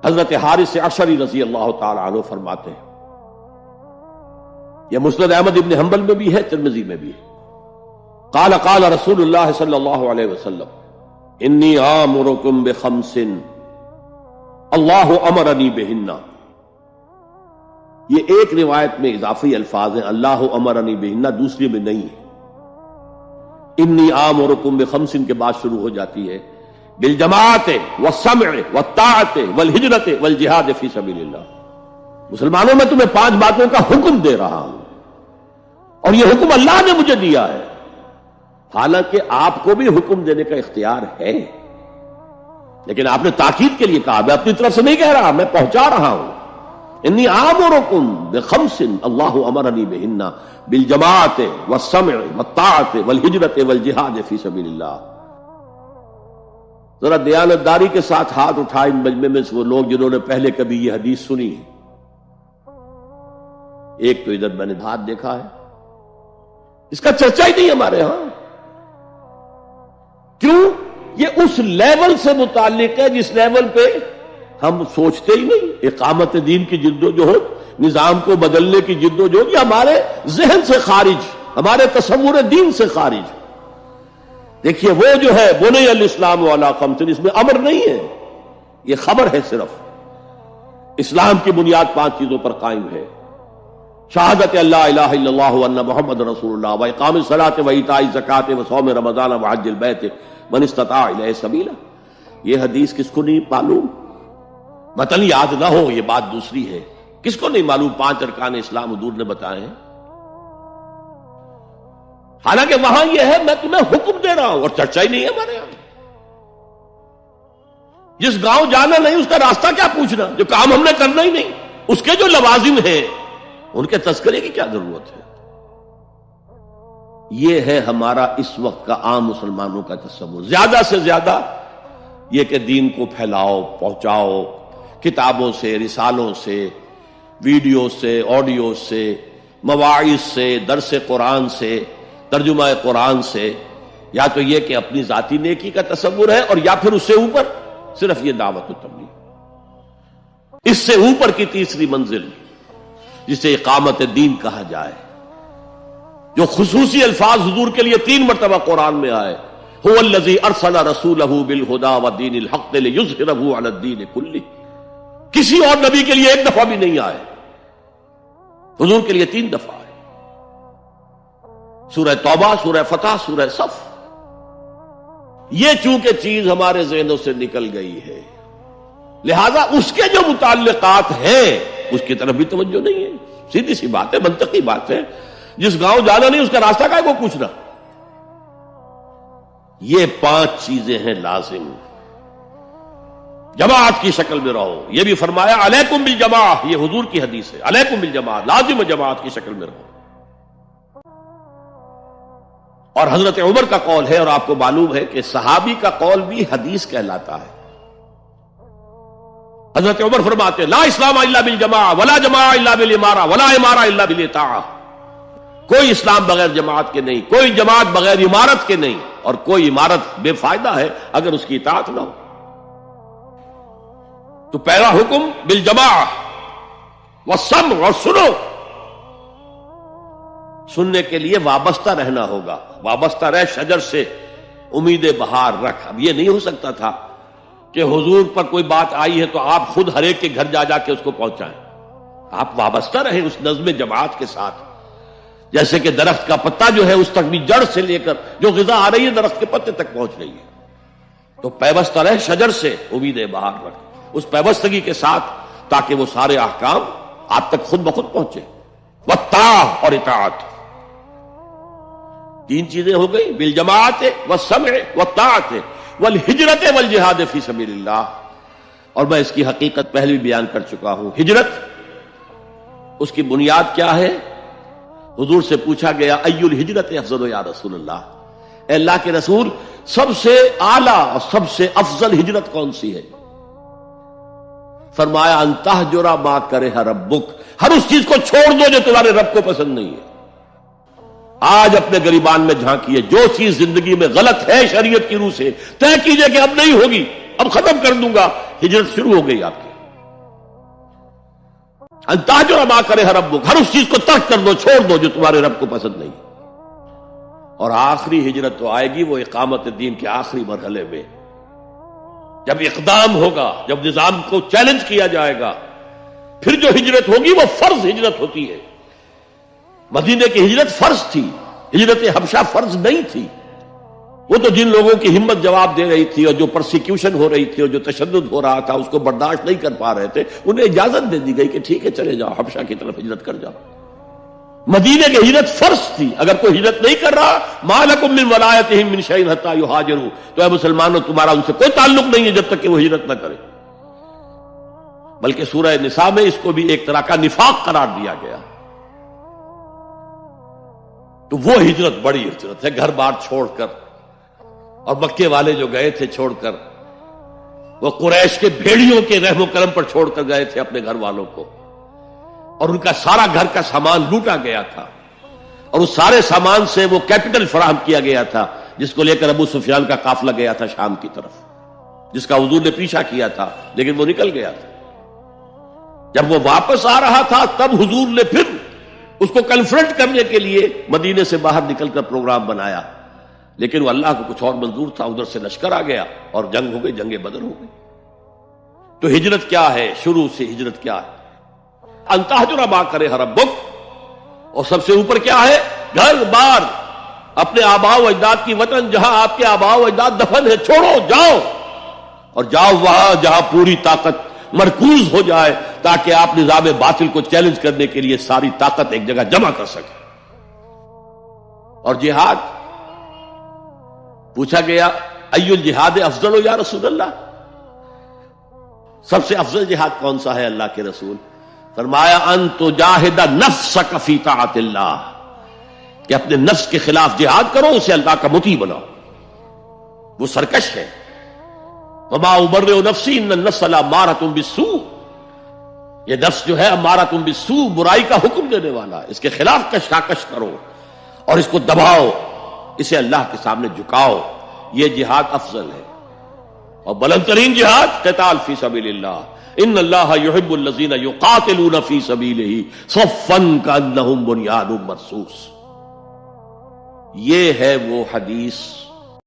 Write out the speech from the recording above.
حضرت حارث عشری رضی اللہ تعالی عنہ فرماتے ہیں، یہ مسند احمد ابن حنبل میں بھی ہے، ترمذی میں بھی ہے، قال قال رسول اللہ صلی اللہ علیہ وسلم انی آمرکم بخمس اللہ امرنی بہن۔ یہ ایک روایت میں اضافی الفاظ ہیں، اللہ امرنی بہن، دوسری میں نہیں ہے۔ انی آمرکم بخمس کے بعد شروع ہو جاتی ہے بالجماعت والسمع والطاعت والہجرت والجہاد فی سبیل اللہ۔ مسلمانوں میں تمہیں 5 باتوں کا حکم دے رہا ہوں، اور یہ حکم اللہ نے مجھے دیا ہے، حالانکہ آپ کو بھی حکم دینے کا اختیار ہے، لیکن آپ نے تاکید کے لیے کہا، میں اپنی طرف سے نہیں کہہ رہا، میں پہنچا رہا ہوں۔ انی آمرکم بخمس اللہ امرنی بہن بالجماعت والسمع والطاعت والہجرت والجہاد فی سبیل اللہ۔ ذرا دیانتداری کے ساتھ ہاتھ اٹھائیں ان مجمع میں سے وہ لوگ جنہوں نے پہلے کبھی یہ حدیث سنی ہے۔ ایک تو ادھر میں نے ہاتھ دیکھا ہے، اس کا چرچا ہی نہیں ہمارے ہاں۔ کیوں؟ یہ اس لیول سے متعلق ہے جس لیول پہ ہم سوچتے ہی نہیں۔ اقامت دین کی جد و جہد، نظام کو بدلنے کی جد و جہد، یہ ہمارے ذہن سے خارج، ہمارے تصور دین سے خارج۔ دیکھیے وہ جو ہے بنی الاسلام علی خمس، اس میں امر نہیں ہے، یہ خبر ہے صرف۔ اسلام کی بنیاد 5 چیزوں پر قائم ہے، شہادت اللہ الہ الا اللہ وان محمد رسول اللہ، واقام الصلاۃ وایتاء الزکوٰۃ وصوم رمضان وحج البیت من استطاع الیہ سبیلا۔ یہ حدیث کس کو نہیں معلوم؟ متن یاد نہ ہو یہ بات دوسری ہے، کس کو نہیں معلوم 5 ارکان اسلام حضور نے بتائے ہیں؟ حالانکہ وہاں یہ ہے میں تمہیں حکم دے رہا ہوں، اور چرچا ہی نہیں ہے ہمارے یہاں۔ جس گاؤں جانا نہیں اس کا راستہ کیا پوچھنا، جو کام ہم نے کرنا ہی نہیں، اس کے جو لوازم ہیں ان کے تذکرے کی کیا ضرورت ہے؟ یہ ہے ہمارا اس وقت کا عام مسلمانوں کا تصور۔ زیادہ سے زیادہ یہ کہ دین کو پھیلاؤ، پہنچاؤ، کتابوں سے، رسالوں سے، ویڈیو سے، آڈیو سے، مواعظ سے، درس قرآن سے، ترجمہ قرآن سے، یا تو یہ کہ اپنی ذاتی نیکی کا تصور ہے، اور یا پھر اس سے اوپر صرف یہ دعوت و تبلیغ۔ اس سے اوپر کی تیسری منزل جسے اقامت دین کہا جائے، جو خصوصی الفاظ حضور کے لیے 3 مرتبہ قرآن میں آئے، هو الذی ارسل رسولہ بالہدی ودین الحق لیظہرہ علی الدین کلہ۔ کسی اور نبی کے لیے 1 دفعہ بھی نہیں آئے، حضور کے لیے 3 دفعہ آئے، سورہ توبہ، سورہ فتح، سورہ صف۔ یہ چونکہ چیز ہمارے ذہنوں سے نکل گئی ہے، لہذا اس کے جو متعلقات ہیں اس کی طرف بھی توجہ نہیں ہے۔ سیدھی سی بات ہے، منطقی بات ہے، جس گاؤں جانا نہیں اس کا راستہ کا ہے وہ پوچھنا۔ یہ 5 چیزیں ہیں لازم۔ جماعت کی شکل میں رہو، یہ بھی فرمایا علیکم بالجماعہ، یہ حضور کی حدیث ہے، علیکم بالجماعہ، لازم جماعت کی شکل میں رہو۔ اور حضرت عمر کا قول ہے، اور آپ کو معلوم ہے کہ صحابی کا قول بھی حدیث کہلاتا ہے۔ حضرت عمر فرماتے ہیں لا اسلام الا بالجماعہ ولا جماعہ الا بالامارہ ولا امارہ الا بالاطاعہ۔ کوئی اسلام بغیر جماعت کے نہیں، کوئی جماعت بغیر عمارت کے نہیں، اور کوئی عمارت بے فائدہ ہے اگر اس کی اطاعت نہ ہو۔ تو پہلا حکم بالجماعہ والسمع، اور سنو، سننے کے لیے وابستہ رہنا ہوگا، وابستہ رہ شجر سے امید بہار رکھ۔ اب یہ نہیں ہو سکتا تھا کہ حضور پر کوئی بات آئی ہے تو آپ خود ہر ایک کے گھر جا جا کے اس کو پہنچائیں، آپ وابستہ رہیں اس نظم جماعت کے ساتھ۔ جیسے کہ درخت کا پتا جو ہے اس تک بھی جڑ سے لے کر جو غذا آ رہی ہے درخت کے پتے تک پہنچ رہی ہے، تو پیوستہ رہ شجر سے امید بہار رکھ، اس پیوستگی کے ساتھ، تاکہ وہ سارے احکام آپ تک خود بخود پہنچے۔ والطاعہ، اور اطاعت۔ 3 چیزیں ہو گئی، بالجماعت والسمع والطاعت والہجرت والجہاد فی سبیل اللہ۔ اور میں اس کی حقیقت پہلے بھی بیان کر چکا ہوں۔ ہجرت، اس کی بنیاد کیا ہے؟ حضور سے پوچھا گیا ای الہجرت افضل یا رسول اللہ، اے اللہ کے رسول سب سے اعلیٰ اور سب سے افضل ہجرت کون سی ہے؟ فرمایا ان تہجر ما کرہ ربک، ہر اس چیز کو چھوڑ دو جو تمہارے رب کو پسند نہیں ہے۔ آج اپنے گریبان میں جھانکیے، جو چیز زندگی میں غلط ہے شریعت کی روح سے، طے کیجئے کہ اب نہیں ہوگی، اب ختم کر دوں گا، ہجرت شروع ہو گئی آپ کی۔ ان تہجر ما کرہ ربک، ہر اس چیز کو ترک کر دو، چھوڑ دو جو تمہارے رب کو پسند نہیں۔ اور آخری ہجرت تو آئے گی وہ اقامت دین کے آخری مرحلے میں، جب اقدام ہوگا، جب نظام کو چیلنج کیا جائے گا، پھر جو ہجرت ہوگی وہ فرض ہجرت ہوتی ہے۔ مدینے کی ہجرت فرض تھی، ہجرت حبشہ فرض نہیں تھی۔ وہ تو جن لوگوں کی ہمت جواب دے رہی تھی اور جو پرسیکیوشن ہو رہی تھی اور جو تشدد ہو رہا تھا اس کو برداشت نہیں کر پا رہے تھے، انہیں اجازت دے دی گئی کہ ٹھیک ہے چلے جاؤ، حبشہ کی طرف ہجرت کر جاؤ۔ مدینے کی ہجرت فرض تھی، اگر کوئی ہجرت نہیں کر رہا، ما لکم من ولایتہم من شیء حتی یہاجروا، تو اے مسلمانوں تمہارا ان سے کوئی تعلق نہیں ہے جب تک کہ وہ ہجرت نہ کرے۔ بلکہ سورہ نساء میں اس کو بھی ایک طرح کا نفاق قرار دیا گیا۔ تو وہ ہجرت بڑی ہجرت ہے، گھر بار چھوڑ کر، اور مکے والے جو گئے تھے چھوڑ کر، وہ قریش کے بھیڑیوں کے رحم و کرم پر چھوڑ کر گئے تھے اپنے گھر والوں کو، اور ان کا سارا گھر کا سامان لوٹا گیا تھا، اور اس سارے سامان سے وہ کیپٹل فراہم کیا گیا تھا جس کو لے کر ابو سفیان کا قافلہ گیا تھا شام کی طرف، جس کا حضور نے پیچھا کیا تھا لیکن وہ نکل گیا تھا۔ جب وہ واپس آ رہا تھا تب حضور نے پھر اس کو کنفرنٹ کرنے کے لیے مدینے سے باہر نکل کر پروگرام بنایا، لیکن وہ اللہ کو کچھ اور منظور تھا، ادھر سے لشکر آ گیا اور جنگ ہو گئی، جنگ بدر ہو گئی۔ تو ہجرت کیا ہے؟ شروع سے ہجرت کیا ہے؟ ان تہجر ما کرہ ربک، اور سب سے اوپر کیا ہے؟ گھر بار، اپنے آباء و اجداد کی وطن، جہاں آپ کے آباء و اجداد دفن ہے، چھوڑو، جاؤ، اور جاؤ وہاں جہاں پوری طاقت مرکوز ہو جائے تاکہ آپ نظام باطل کو چیلنج کرنے کے لیے ساری طاقت ایک جگہ جمع کر سکیں۔ اور جہاد پوچھا گیا ای الجہاد افضل یا رسول اللہ، سب سے افضل جہاد کون سا ہے اللہ کے رسول؟ فرمایا ان تجاہد نفسک فی طاعت اللہ، کہ اپنے نفس کے خلاف جہاد کرو، اسے اللہ کا مطیع بناؤ، وہ سرکش ہے۔ وما ابرئ نفسی ان النفس لامارۃ بالسوء، یہ نفس جو ہے امارۃ بالسوء، برائی کا حکم دینے والا ہے، اس کے خلاف کشاکش کرو اور اس کو دباؤ، اسے اللہ کے سامنے جھکاؤ، یہ جہاد افضل ہے۔ اور بلند ترین جہاد قتال فی سبیل اللہ، ان اللہ یحب الذین یقاتلون فی سبیلہ صفا کانہم بنیان مرصوص۔ یہ ہے وہ حدیث